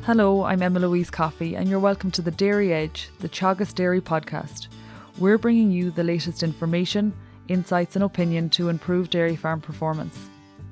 Hello, I'm Emma-Louise Coffey and you're welcome to the Dairy Edge, the Teagasc Dairy podcast. We're bringing you the latest information, insights and opinion to improve dairy farm performance.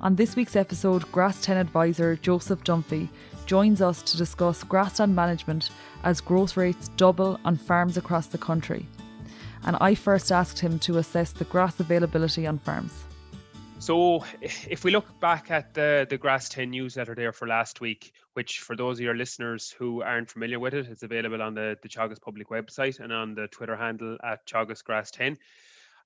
On this week's episode, Grass 10 advisor Joseph Dunphy joins us to discuss grassland management as growth rates double on farms across the country. And I first asked him to assess the grass availability on farms. So if we look back at the Grass 10 newsletter there for last week, which for those of your listeners who aren't familiar with it, it's available on the Teagasc public website and on the Twitter handle at Teagasc Grass 10.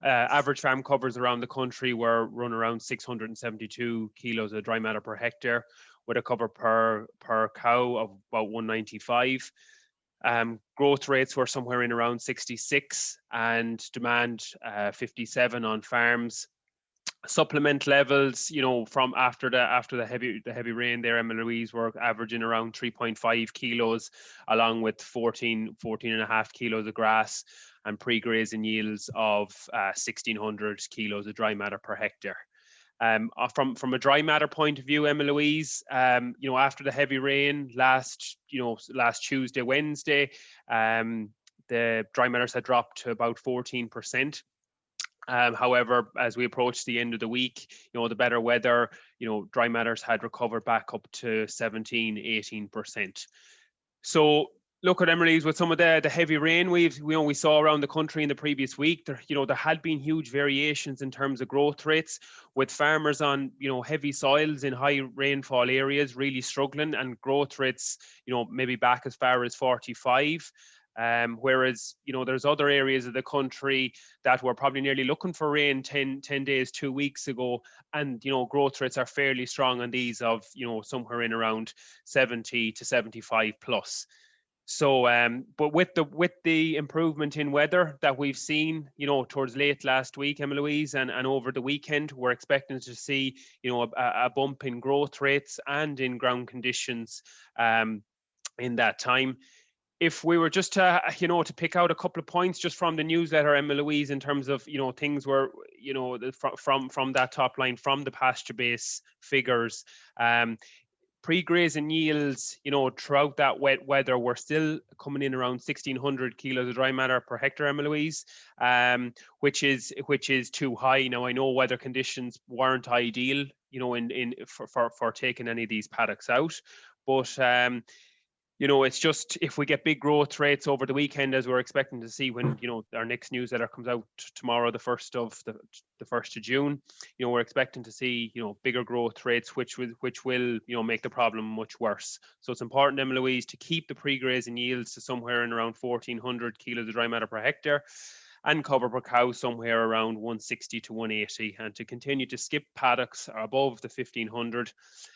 Average farm covers around the country were run around 672 kilos of dry matter per hectare, with a cover per cow of about 195. Growth rates were somewhere in around 66 and demand 57 on farms. Supplement levels, from after the heavy rain there, Emma-Louise, were averaging around 3.5 kilos, along with 14 and a half kilos of grass, and pre-grazing yields of 1,600 kilos of dry matter per hectare. From a dry matter point of view, Emma-Louise, after the heavy rain last Tuesday, Wednesday, the dry matters had dropped to about 14%. However, as we approached the end of the week, the better weather, dry matters had recovered back up to 18%. So look at Emma-Louise, with some of the heavy rain we saw around the country in the previous week, there had been huge variations in terms of growth rates, with farmers on, heavy soils in high rainfall areas really struggling, and growth rates, maybe back as far as 45. Whereas, there's other areas of the country that were probably nearly looking for rain 10 days, 2 weeks ago. And, growth rates are fairly strong on these of, somewhere in around 70 to 75 plus. So, but with the improvement in weather that we've seen, towards late last week, Emma-Louise, and over the weekend, we're expecting to see, a bump in growth rates and in ground conditions in that time. If we were just to pick out a couple of points just from the newsletter, Emma-Louise, in terms of, things were, from that top line, from the pasture base figures, pre-grazing yields, throughout that wet weather were still coming in around 1,600 kilos of dry matter per hectare, Emma-Louise, which is too high. Now, I know weather conditions weren't ideal, for taking any of these paddocks out, but it's just, if we get big growth rates over the weekend, as we're expecting to see when, our next newsletter comes out tomorrow, the 1st of June, we're expecting to see, bigger growth rates, which will, make the problem much worse. So it's important, Emma-Louise, to keep the pre-grazing yields to somewhere in around 1,400 kilos of dry matter per hectare, and cover per cow somewhere around 160 to 180, and to continue to skip paddocks above the 1,500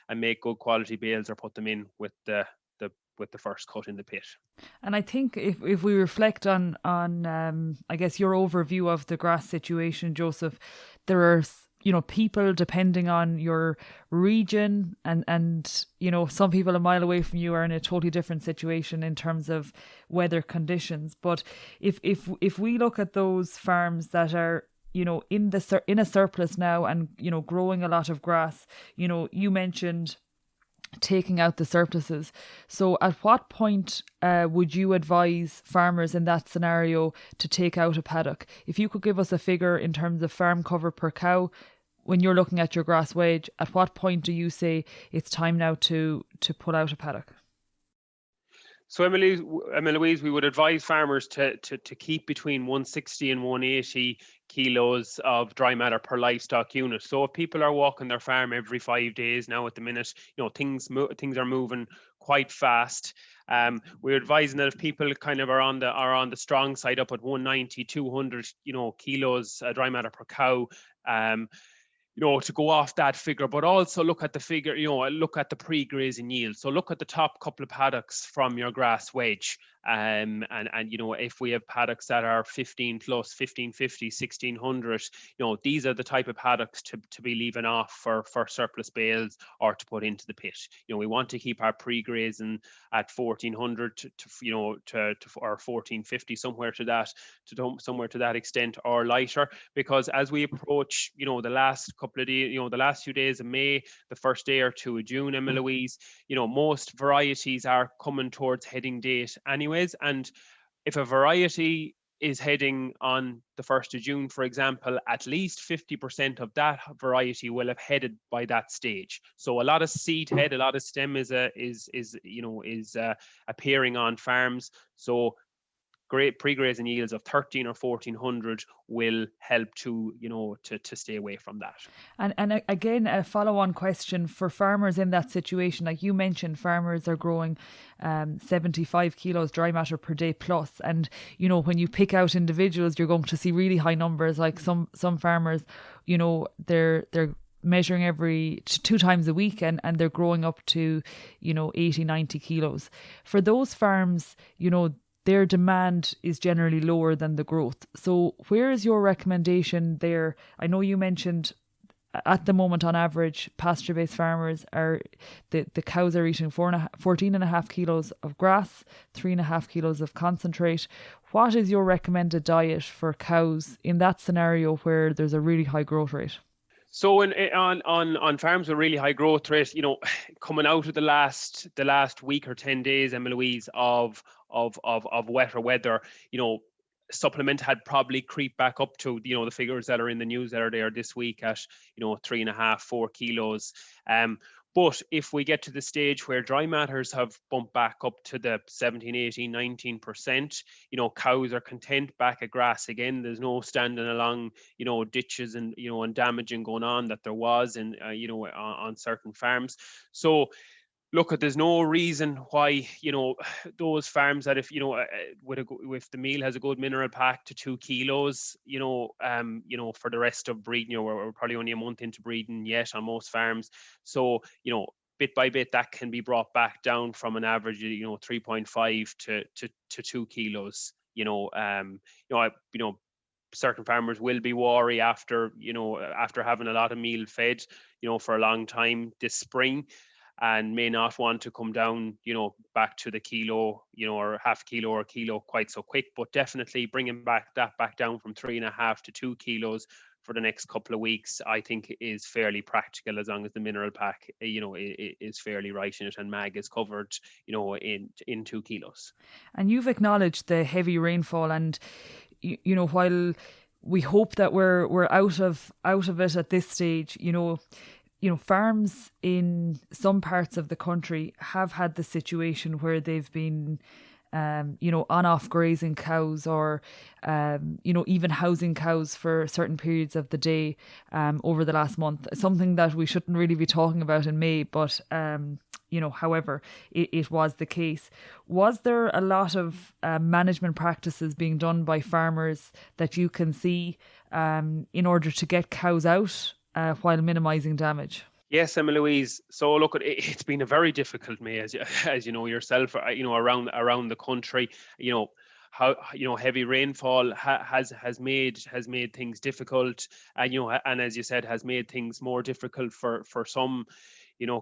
and make good quality bales, or put them in with the first cut in the pit. And I think if we reflect on I guess your overview of the grass situation, Joseph, there are people depending on your region, and some people a mile away from you are in a totally different situation in terms of weather conditions. But if we look at those farms that are in a surplus now and growing a lot of grass, you mentioned taking out the surpluses. So at what point would you advise farmers in that scenario to take out a paddock? If you could give us a figure in terms of farm cover per cow, when you're looking at your grass wage, at what point do you say it's time now to pull out a paddock? So Emma-Louise, we would advise farmers to keep between 160 and 180 kilos of dry matter per livestock unit. So if people are walking their farm every 5 days now at the minute, things are moving quite fast. We're advising that if people kind of are on the strong side, up at 190, 200, kilos dry matter per cow, to go off that figure, but also look at the figure, look at the pre-grazing yield. So look at the top couple of paddocks from your grass wedge. And if we have paddocks that are 15 plus, 1550, 1600, these are the type of paddocks to be leaving off for surplus bales or to put into the pit. We want to keep our pre-grazing at 1400 to or 1450, somewhere to that extent, or lighter, because as we approach, the last couple of days, the last few days of May, the first day or two of June, Emma-Louise, most varieties are coming towards heading date anyways. And if a variety is heading on the 1st of June, for example, at least 50% of that variety will have headed by that stage. So a lot of seed head, a lot of stem is appearing on farms. So great pre-grazing yields of 13 or 1400 will help to stay away from that. And again, a follow-on question for farmers in that situation, like you mentioned, farmers are growing 75 kilos dry matter per day plus, and when you pick out individuals, you're going to see really high numbers. Like some farmers, they're measuring every 2 times a week, and they're growing up to 80, 90 kilos. For those farms, their demand is generally lower than the growth. So where is your recommendation there? I know you mentioned at the moment, on average, pasture-based farmers the cows are eating 14.5 kilos of grass, 3.5 kilos of concentrate. What is your recommended diet for cows in that scenario where there's a really high growth rate? So on farms with really high growth rate, coming out of the last week or 10 days, Emma-Louise, of wetter weather, supplement had probably creeped back up to the figures that are in the news that are there this week at 3.5-4 kilos. But if we get to the stage where dry matters have bumped back up to the 17, 18, 19%, cows are content back at grass again. There's no standing along, ditches and, and damaging going on that there was in, on certain farms. So look, there's no reason why, those farms that if the meal has a good mineral pack to 2 kilos, for the rest of breeding, we're probably only a month into breeding yet on most farms. So, bit by bit, that can be brought back down from an average, 3.5 to 2 kilos. Certain farmers will be wary after having a lot of meal fed, for a long time this spring, and may not want to come down, back to the kilo, or half kilo or kilo quite so quick, but definitely bringing back down from 3.5 to 2 kilos for the next couple of weeks, I think is fairly practical, as long as the mineral pack, is fairly right in it and mag is covered, in 2 kilos. And you've acknowledged the heavy rainfall, and while we hope that we're out of it at this stage, farms in some parts of the country have had the situation where they've been, on-off grazing cows, or, even housing cows for certain periods of the day over the last month. Something that we shouldn't really be talking about in May, but, however, it was the case. Was there a lot of management practices being done by farmers that you can see in order to get cows out while minimising damage? Yes, Emma-Louise. So look, it's been a very difficult May, as you know yourself, around the country. How heavy rainfall has made things difficult, and as you said, has made things more difficult for some,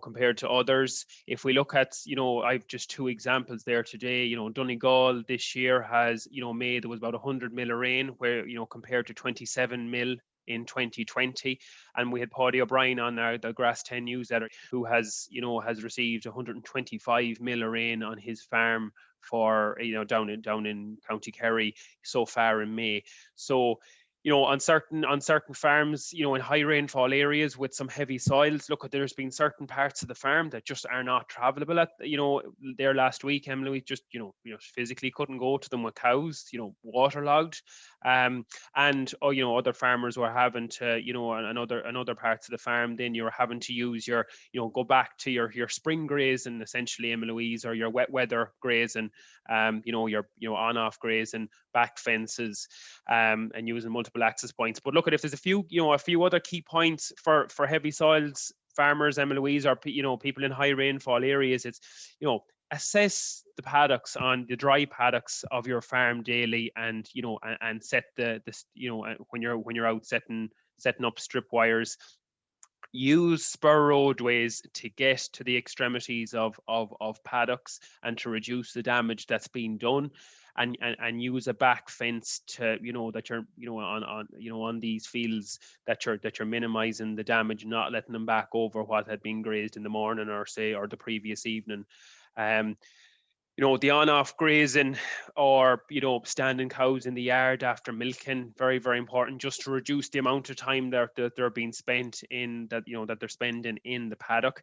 compared to others. If we look at, I've just 2 examples there today. Donegal this year has, May there was about 100 mil of rain, where compared to 27 mil in 2020, and we had Paddy O'Brien on the Grass 10 newsletter, who has received 125 mil of rain on his farm for down in County Kerry so far in May. So on certain farms, in high rainfall areas with some heavy soils, look, there's been certain parts of the farm that just are not travelable. There last week, Emily just physically couldn't go to them with cows, waterlogged, and other farmers were having to, another parts of the farm, then you're having to use your, go back to your spring grazing, essentially, Emma-Louise, or your wet weather grazing, your on-off grazing, back fences, and using multiple access points. But look, if there's a few other key points for heavy soils farmers, Emma-Louise, or people in high rainfall areas, it's assess the paddocks, on the dry paddocks of your farm daily, and and set the when you're out setting up strip wires. Use spur roadways to get to the extremities of paddocks and to reduce the damage that's being done. and use a back fence to, that you're, on these fields, that you're minimizing the damage, not letting them back over what had been grazed in the morning or the previous evening. The on-off grazing, or, standing cows in the yard after milking, very, very important, just to reduce the amount of time that they're being spent in that, that they're spending in the paddock.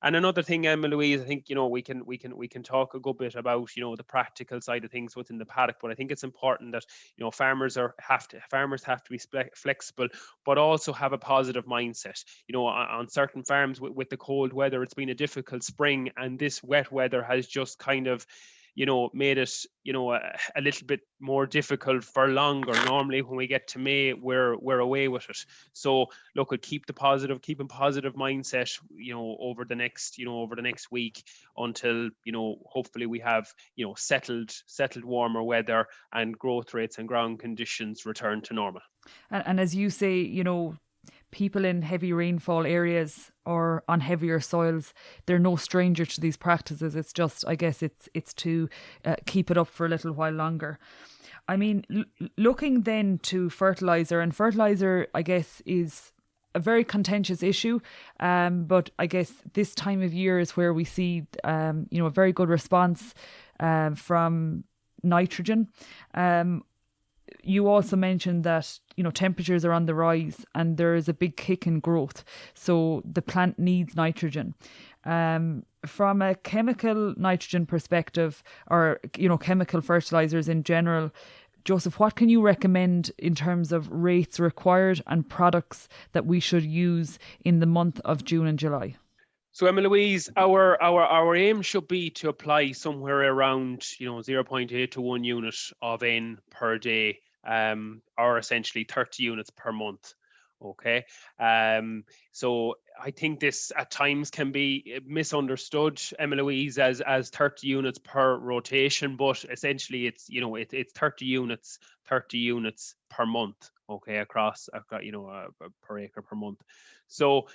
And another thing, Emma-Louise, I think, we can talk a good bit about, the practical side of things within the paddock, but I think it's important that, farmers have to be flexible, but also have a positive mindset. On certain farms with the cold weather, it's been a difficult spring, and this wet weather has just kind of, made it, a little bit more difficult for longer. Normally when we get to May, we're away with it. So look, keeping positive mindset, over the next week, until, hopefully we have, settled warmer weather, and growth rates and ground conditions return to normal. And as you say, people in heavy rainfall areas or on heavier soils, they're no stranger to these practices. It's just, I guess, it's to keep it up for a little while longer. I mean, looking then to fertilizer, and fertilizer, I guess, is a very contentious issue. But I guess this time of year is where we see, a very good response from nitrogen. You also mentioned that, temperatures are on the rise and there is a big kick in growth. So the plant needs nitrogen. From a chemical nitrogen perspective, or, chemical fertilizers in general, Joseph, what can you recommend in terms of rates required and products that we should use in the month of June and July? So, Emma-Louise, our aim should be to apply somewhere around 0.8 to 1 unit of N per day, or essentially 30 units per month. Okay, so I think this at times can be misunderstood, Emma-Louise, as 30 units per rotation, but essentially it's it's 30 units per month. Okay, across per acre per month. So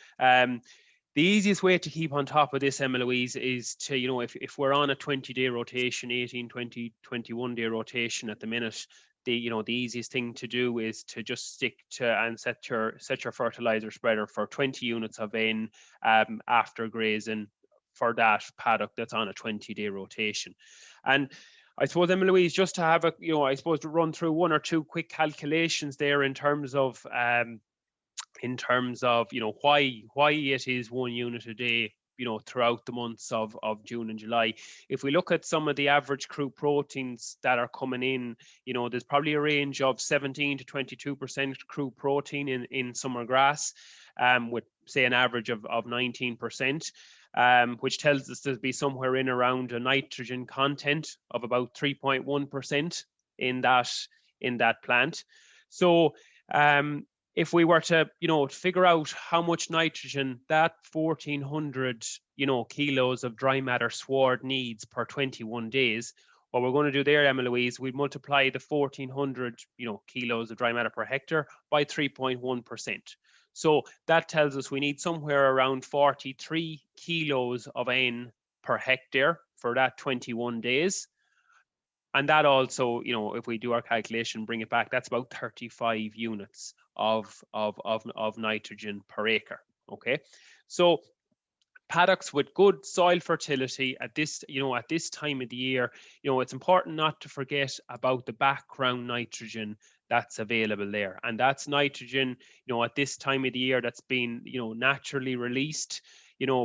the easiest way to keep on top of this, Emma-Louise, is to, if we're on a 20-day rotation, 18, 20, 21-day rotation at the minute, the easiest thing to do is to just stick to and set your fertilizer spreader for 20 units of N after grazing for that paddock that's on a 20-day rotation. And I suppose, Emma-Louise, just to have to run through one or two quick calculations there in terms of why it is 1 unit a day, throughout the months of June and July. If we look at some of the average crude proteins that are coming in, there's probably a range of 17 to 22% crude protein in summer grass, with say an average of 19%, which tells us there'll be somewhere in around a nitrogen content of about 3.1% in that plant. So if we were to, figure out how much nitrogen that 1,400, kilos of dry matter sward needs per 21 days, what we're going to do there, Emma-Louise, we multiply the 1,400, kilos of dry matter per hectare by 3.1%. So that tells us we need somewhere around 43 kilos of N per hectare for that 21 days. And that also, if we do our calculation, bring it back, that's about 35 units of nitrogen per acre. Okay, so paddocks with good soil fertility at this time of the year, it's important not to forget about the background nitrogen that's available there, and that's nitrogen, at this time of the year that's been, naturally released,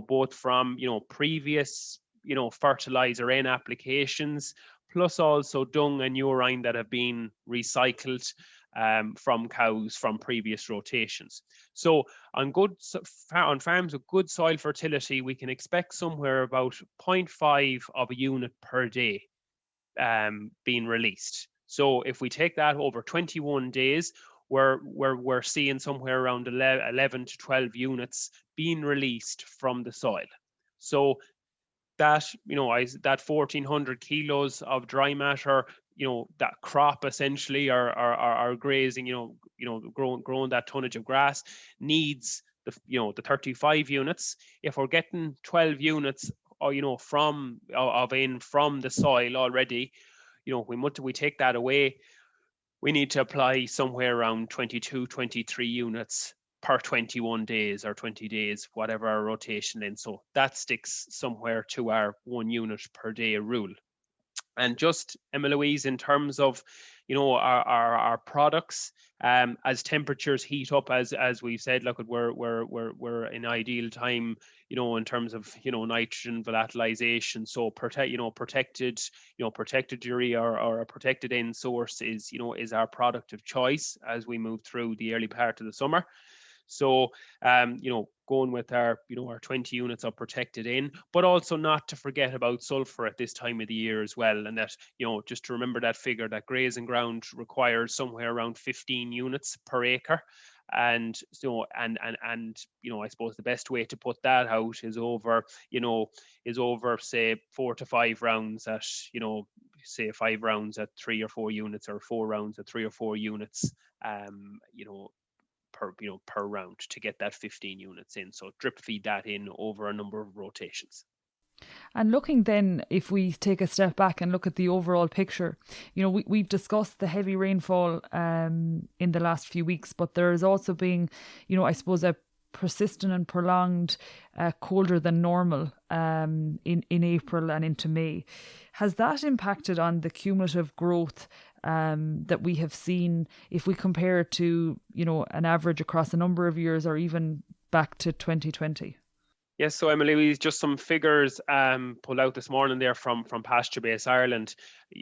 both from, previous, fertilizer N applications, plus also dung and urine that have been recycled from cows from previous rotations. So on farms with good soil fertility, we can expect somewhere about 0.5 of a unit per day being released. So if we take that over 21 days, we're seeing somewhere around 11 to 12 units being released from the soil. So that, that 1,400 kilos of dry matter, that crop essentially are grazing, growing that tonnage of grass needs the 35 units. If we're getting 12 units, or from the soil already, we take that away, we need to apply somewhere around 22, 23 units per 21 days or 20 days, whatever our rotation in. So that sticks somewhere to our 1 unit per day rule. And just, Emma-Louise, in terms of, our products, as temperatures heat up, as we've said, look, we're in ideal time, in terms of, nitrogen volatilization. So protected urea or a protected end source is our product of choice as we move through the early part of the summer. So, going with our 20 units of protected in, but also not to forget about sulphur at this time of the year as well. And that, just to remember that figure, that grazing ground requires somewhere around 15 units per acre. And so, and I suppose the best way to put that out is over, say 4 to 5 rounds at, say 5 rounds at 3 or 4 units, or 4 rounds at 3 or 4 units, per round, to get that 15 units in. So drip feed that in over a number of rotations. And looking then, if we take a step back and look at the overall picture, we've discussed the heavy rainfall in the last few weeks, but there has also been, I suppose, a persistent and prolonged colder than normal in April and into May. Has that impacted on the cumulative growth that we have seen if we compare it to, an average across a number of years, or even back to 2020? Yes, so Emma-Louise, just some figures pulled out this morning there from Pasture Base Ireland.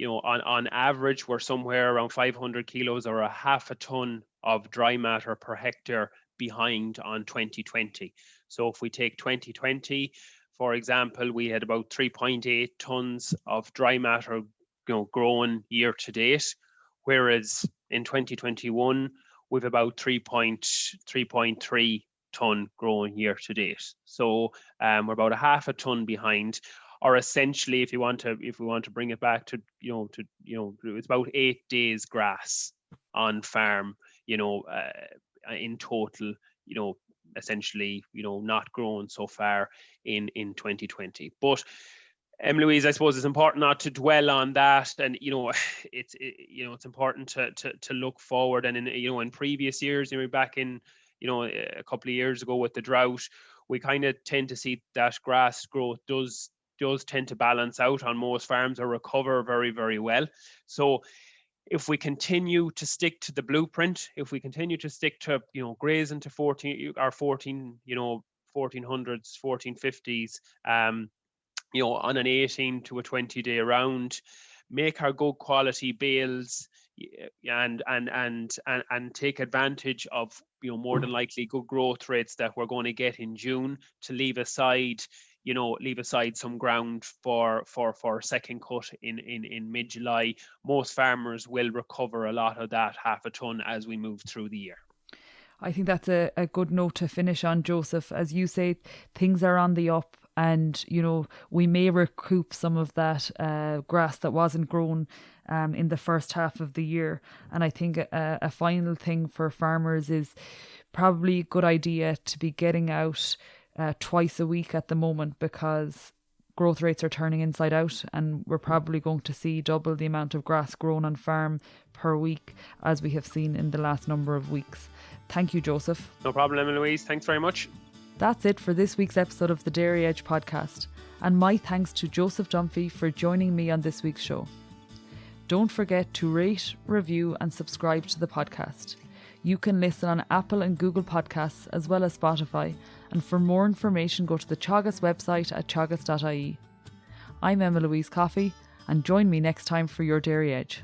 On average, we're somewhere around 500 kilos, or a half a ton of dry matter per hectare behind on 2020. So if we take 2020, for example, we had about 3.8 tons of dry matter grown year to date, whereas in 2021 we've about 3.3 ton grown year to date. So we're about a half a ton behind, or essentially, if we want to bring it back to it's about 8 days grass on farm, in total, essentially, not grown so far in 2020. But Emma-Louise, I suppose it's important not to dwell on that, and it's important to look forward. And in previous years, back in a couple of years ago with the drought, we kind of tend to see that grass growth does tend to balance out on most farms, or recover very, very well. So if we continue to stick to the blueprint, if we continue to stick to grazing to 1400s, 1450s, on an 18 to a 20 day round, make our good quality bales, and take advantage of more than likely good growth rates that we're going to get in June, to leave aside some ground for second cut in mid-July. Most farmers will recover a lot of that half a ton as we move through the year. I think that's a good note to finish on, Joseph. As you say, things are on the up, and we may recoup some of that grass that wasn't grown in the first half of the year. And I think a final thing for farmers is probably a good idea to be getting out twice a week at the moment, because growth rates are turning inside out, and we're probably going to see double the amount of grass grown on farm per week as we have seen in the last number of weeks. Thank you, Joseph. No problem, Emma-Louise. Thanks very much. That's it for this week's episode of the Dairy Edge podcast, and my thanks to Joseph Dunphy for joining me on this week's show. Don't forget to rate, review and subscribe to the podcast. You can listen on Apple and Google Podcasts as well as Spotify, and for more information go to the Teagasc website at teagasc.ie. I'm Emma-Louise Coffey, and join me next time for your Dairy Edge.